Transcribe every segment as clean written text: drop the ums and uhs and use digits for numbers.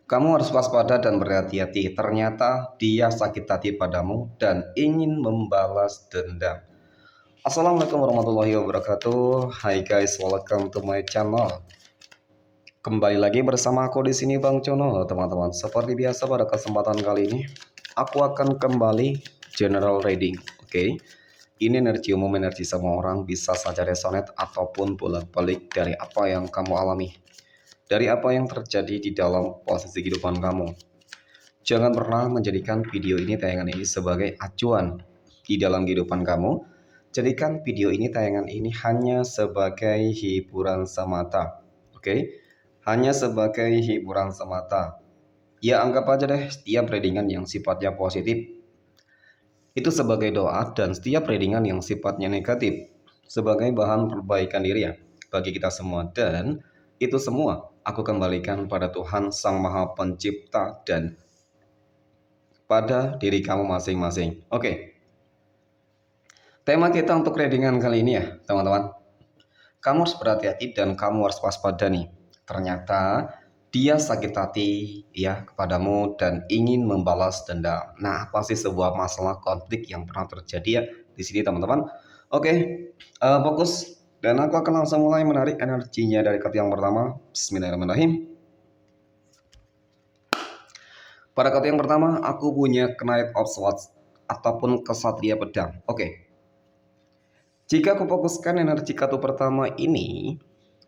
Kamu harus waspada dan berhati-hati. Ternyata dia sakit hati padamu dan ingin membalas dendam. Assalamualaikum warahmatullahi wabarakatuh. Hai guys, welcome to my channel. Kembali lagi bersama aku di sini Bang Cono, teman-teman. Seperti biasa pada kesempatan kali ini, aku akan kembali general reading. Oke. Ini energi umum, energi semua orang, bisa saja resonate ataupun bolak-balik dari apa yang kamu alami, dari apa yang terjadi di dalam posisi kehidupan kamu. Jangan pernah menjadikan video ini, tayangan ini sebagai acuan di dalam kehidupan kamu. Jadikan video ini, tayangan ini hanya sebagai hiburan semata. Oke? Hanya sebagai hiburan semata. Ya anggap aja deh setiap readingan yang sifatnya positif itu sebagai doa, dan setiap readingan yang sifatnya negatif sebagai bahan perbaikan diri ya bagi kita semua. Dan itu semua aku kembalikan pada Tuhan Sang Maha Pencipta dan pada diri kamu masing-masing. Oke. Tema kita untuk readingan kali ini ya, teman-teman. Kamu harus berhati-hati dan kamu harus waspada nih. Ternyata dia sakit hati ya kepadamu dan ingin membalas dendam. Nah, apa sih sebuah masalah konflik yang pernah terjadi ya di sini, teman-teman? Oke, fokus dan aku akan langsung mulai menarik energinya dari kartu yang pertama. Bismillahirrahmanirrahim. Pada kartu yang pertama, aku punya Knight of Swords ataupun Kesatria Pedang. Oke. Jika aku fokuskan energi kartu pertama ini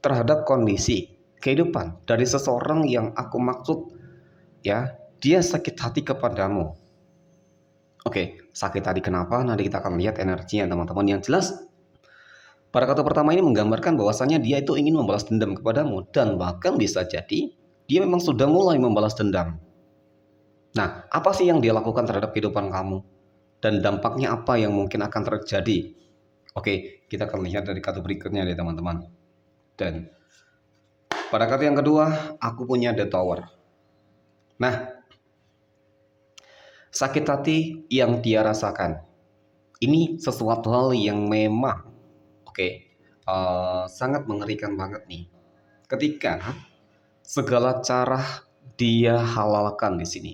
terhadap kondisi kehidupan dari seseorang yang aku maksud, ya, dia sakit hati kepadamu. Oke, sakit hati kenapa? Nanti kita akan lihat energinya, teman-teman. Yang jelas, pada kartu pertama ini menggambarkan bahwasanya dia itu ingin membalas dendam kepadamu, dan bahkan bisa jadi dia memang sudah mulai membalas dendam. Nah, apa sih yang dia lakukan terhadap kehidupan kamu? Dan dampaknya apa yang mungkin akan terjadi? Oke, kita akan lihat dari kartu berikutnya deh, teman-teman. Dan pada kartu yang kedua, aku punya The Tower. Nah, sakit hati yang dia rasakan. Ini sesuatu hal yang memang, sangat mengerikan banget nih. Ketika segala cara dia halalkan di sini.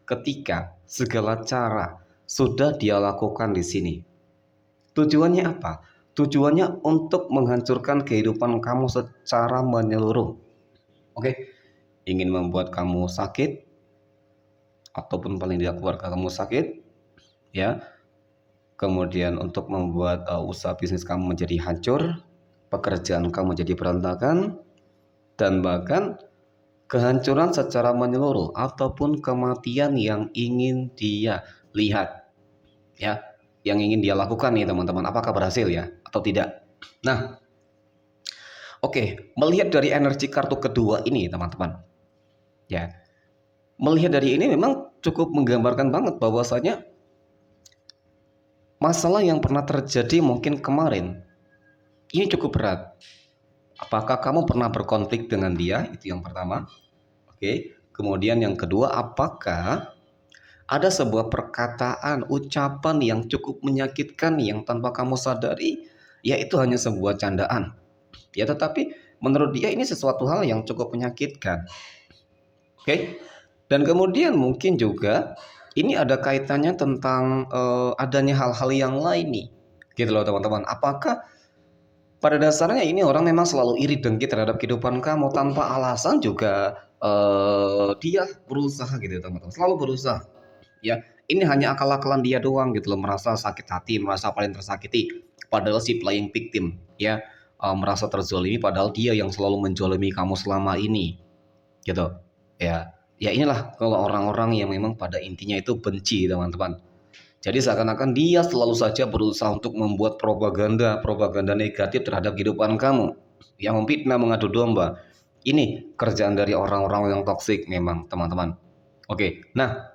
Ketika segala cara sudah dia lakukan di sini. Tujuannya apa? Tujuannya untuk menghancurkan kehidupan kamu secara menyeluruh. Oke, ingin membuat kamu sakit, ataupun paling tidak keluarga kamu sakit, ya. Kemudian untuk membuat usaha bisnis kamu menjadi hancur, pekerjaan kamu jadi berantakan, dan bahkan kehancuran secara menyeluruh ataupun kematian yang ingin dia lihat, ya, yang ingin dia lakukan nih, teman-teman. Apakah berhasil ya atau tidak? Nah, oke, melihat dari energi kartu kedua ini, teman-teman, ya, melihat dari ini memang cukup menggambarkan banget bahwasanya masalah yang pernah terjadi mungkin kemarin ini cukup berat. Apakah kamu pernah berkonflik dengan dia? Itu yang pertama. Oke. Kemudian yang kedua, apakah ada sebuah perkataan, ucapan yang cukup menyakitkan yang tanpa kamu sadari, ya itu hanya sebuah candaan. Ya, tetapi menurut dia ini sesuatu hal yang cukup menyakitkan. Oke. Dan kemudian mungkin juga ini ada kaitannya tentang adanya hal-hal yang lain nih. Gitu loh, teman-teman. Apakah pada dasarnya ini orang memang selalu iri dengki terhadap kehidupan kamu tanpa alasan juga, dia berusaha gitu, teman-teman. Selalu berusaha. Ya, ini hanya akal-akalan dia doang gitu loh, merasa sakit hati, merasa paling tersakiti. Padahal si playing victim, ya, merasa terzolimi padahal dia yang selalu menjolimi kamu selama ini, gitu. Ya inilah kalau orang-orang yang memang pada intinya itu benci, teman-teman. Jadi seakan-akan dia selalu saja berusaha untuk membuat propaganda negatif terhadap kehidupan kamu, yang memfitnah, mengadu domba. Ini kerjaan dari orang-orang yang toksik memang, teman-teman. Oke, nah,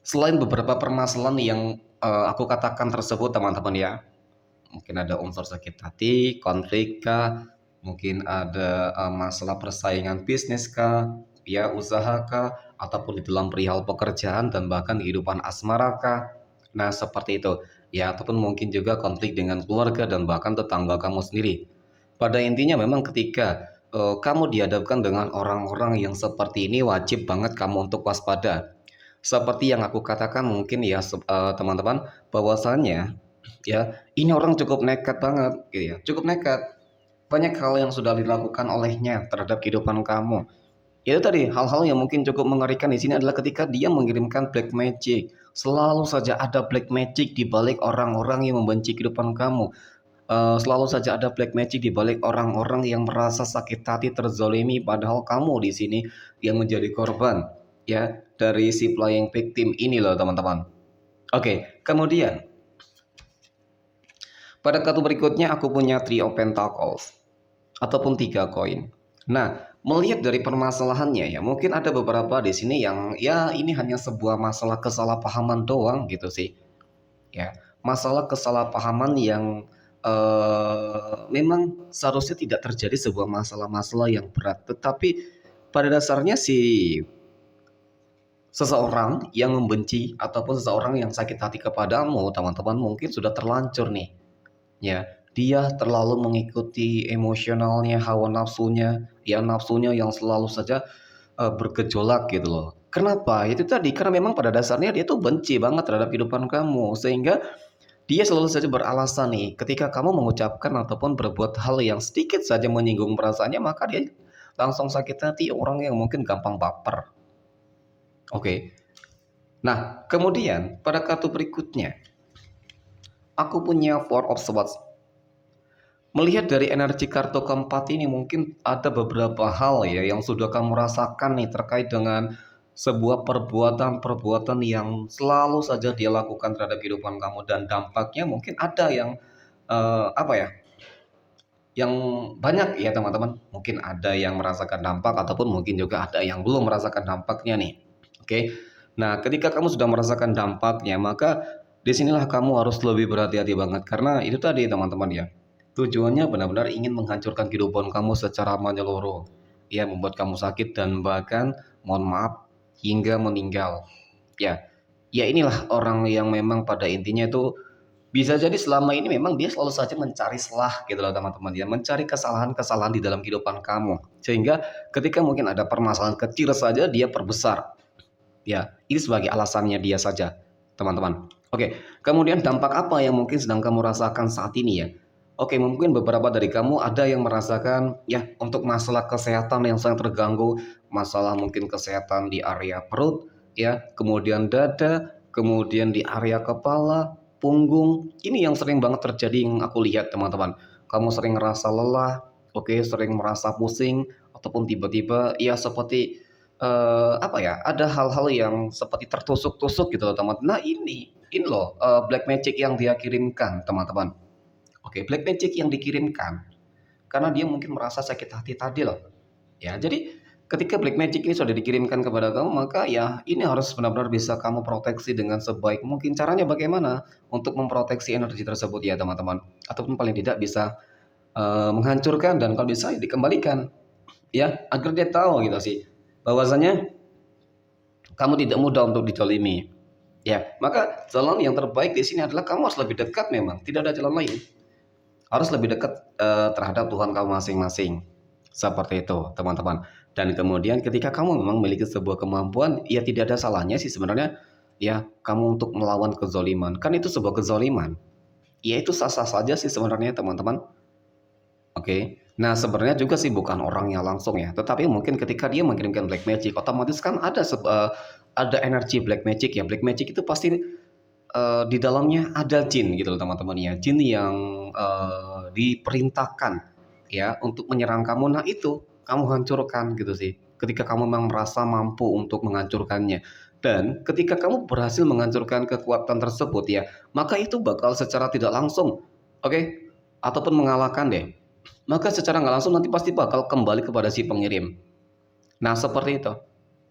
selain beberapa permasalahan yang aku katakan tersebut, teman-teman ya, mungkin ada unsur sakit hati, konflik kah, mungkin ada masalah persaingan bisnis kah, ya usaha kah, ataupun di dalam perihal pekerjaan dan bahkan kehidupan asmara kah. Nah, seperti itu. Ya, ataupun mungkin juga konflik dengan keluarga dan bahkan tetangga kamu sendiri. Pada intinya memang ketika kamu dihadapkan dengan orang-orang yang seperti ini, wajib banget kamu untuk waspada. Seperti yang aku katakan mungkin ya teman-teman, bahwasannya ya ini orang cukup nekat banget gitu ya, cukup nekat. Banyak hal yang sudah dilakukan olehnya terhadap kehidupan kamu. Itu tadi hal-hal yang mungkin cukup mengerikan di sini adalah ketika dia mengirimkan black magic. Selalu saja ada black magic di balik orang-orang yang membenci kehidupan kamu. Selalu saja ada black magic di balik orang-orang yang merasa sakit hati, terzolimi, padahal kamu di sini yang menjadi korban ya dari si playing victim ini loh teman-teman. Oke, kemudian pada kartu berikutnya aku punya Three of Pentacles ataupun 3 koin. Nah, melihat dari permasalahannya ya, mungkin ada beberapa di sini yang ya ini hanya sebuah masalah kesalahpahaman doang gitu sih. Ya, masalah kesalahpahaman yang memang seharusnya tidak terjadi sebuah masalah-masalah yang berat, tetapi pada dasarnya si seseorang yang membenci ataupun seseorang yang sakit hati kepadamu, teman-teman mungkin sudah terlanjur nih. Ya, dia terlalu mengikuti emosionalnya, hawa nafsunya, ya nafsunya yang selalu saja bergejolak gitu loh. Kenapa? Itu tadi karena memang pada dasarnya dia tuh benci banget terhadap kehidupan kamu, sehingga dia selalu saja beralasan nih, ketika kamu mengucapkan ataupun berbuat hal yang sedikit saja menyinggung perasaannya, maka dia langsung sakit hati, orang yang mungkin gampang baper. Oke. Nah, kemudian pada kartu berikutnya, aku punya Four of Swords. Melihat dari energi kartu keempat ini mungkin ada beberapa hal ya yang sudah kamu rasakan nih terkait dengan sebuah perbuatan-perbuatan yang selalu saja dia lakukan terhadap kehidupan kamu dan dampaknya mungkin ada yang apa ya? Yang banyak ya teman-teman. Mungkin ada yang merasakan dampak ataupun mungkin juga ada yang belum merasakan dampaknya nih. Oke. Nah, ketika kamu sudah merasakan dampaknya, maka disinilah kamu harus lebih berhati-hati banget karena itu tadi teman-teman ya. Tujuannya benar-benar ingin menghancurkan kehidupan kamu secara menyeluruh. Ya, membuat kamu sakit dan bahkan mohon maaf hingga meninggal. Ya, ya inilah orang yang memang pada intinya itu bisa jadi selama ini memang dia selalu saja mencari celah gitu loh teman-teman ya, mencari kesalahan-kesalahan di dalam kehidupan kamu. Sehingga ketika mungkin ada permasalahan kecil saja dia perbesar. Ya, ini sebagai alasannya dia saja, teman-teman. Oke, kemudian dampak apa yang mungkin sedang kamu rasakan saat ini ya? Oke, mungkin beberapa dari kamu ada yang merasakan ya untuk masalah kesehatan yang sangat terganggu, masalah mungkin kesehatan di area perut, ya, kemudian dada, kemudian di area kepala, punggung. Ini yang sering banget terjadi yang aku lihat, teman-teman. Kamu sering merasa lelah, oke, sering merasa pusing, ataupun tiba-tiba ya seperti apa ya, ada hal-hal yang seperti tertusuk-tusuk gitu loh teman. Nah ini loh black magic yang dia kirimkan teman-teman. Oke, black magic yang dikirimkan karena dia mungkin merasa sakit hati tadi loh. Ya, jadi ketika black magic ini sudah dikirimkan kepada kamu, maka ya ini harus benar-benar bisa kamu proteksi dengan sebaik mungkin. Caranya bagaimana untuk memproteksi energi tersebut ya teman-teman? Ataupun paling tidak bisa menghancurkan dan kalau bisa ya dikembalikan ya agar dia tahu gitu sih bahwasanya kamu tidak mudah untuk didolimi. Ya, maka jalan yang terbaik di sini adalah kamu harus lebih dekat memang, tidak ada jalan lain. Harus lebih dekat terhadap Tuhan kamu masing-masing. Seperti itu, teman-teman. Dan kemudian ketika kamu memang memiliki sebuah kemampuan, ya tidak ada salahnya sih sebenarnya ya kamu untuk melawan kezoliman. Kan itu sebuah kezoliman. Ya itu sah-sah saja sih sebenarnya teman-teman. Oke. Nah, sebenarnya juga sih bukan orangnya langsung ya, tetapi mungkin ketika dia mengirimkan black magic, otomatis kan ada energi black magic ya. Black magic itu pasti di dalamnya ada jin gitu loh teman-teman ya. Jin yang diperintahkan ya untuk menyerang kamu. Nah, itu kamu hancurkan gitu sih. Ketika kamu memang merasa mampu untuk menghancurkannya. Dan ketika kamu berhasil menghancurkan kekuatan tersebut ya, maka itu bakal secara tidak langsung, oke, ataupun mengalahkan deh maka secara nggak langsung nanti pasti bakal kembali kepada si pengirim. Nah, seperti itu.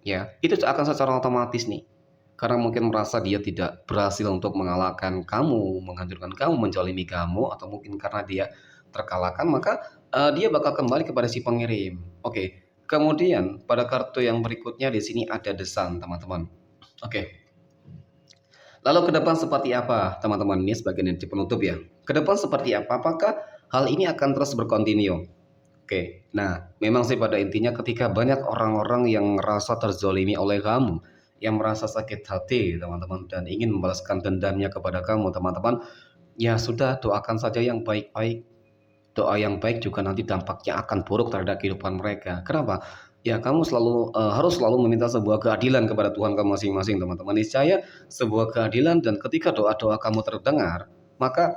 Ya, itu akan secara otomatis nih. Karena mungkin merasa dia tidak berhasil untuk mengalahkan kamu, menghancurkan kamu, menjalimi kamu, atau mungkin karena dia terkalahkan, maka dia bakal kembali kepada si pengirim. Oke. Kemudian pada kartu yang berikutnya di sini ada The Sun, teman-teman. Oke. Lalu ke depan seperti apa, teman-teman? Ini sebagai energi penutup ya. Ke depan seperti apa? Apakah hal ini akan terus berkontinu? Oke, nah memang sih pada intinya ketika banyak orang-orang yang merasa terzolimi oleh kamu, yang merasa sakit hati teman-teman dan ingin membalaskan dendamnya kepada kamu teman-teman, ya sudah doakan saja yang baik-baik. Doa yang baik juga nanti dampaknya akan buruk terhadap kehidupan mereka. Kenapa? Ya kamu harus selalu meminta sebuah keadilan kepada Tuhan kamu masing-masing teman-teman. Niscaya sebuah keadilan dan ketika doa-doa kamu terdengar, maka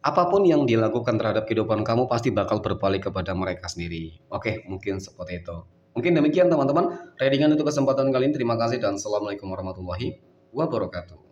apapun yang dilakukan terhadap kehidupan kamu pasti bakal berbalik kepada mereka sendiri. Oke, mungkin seperti itu. Mungkin demikian teman-teman, readingan untuk kesempatan kali ini. Terima kasih dan assalamualaikum warahmatullahi wabarakatuh.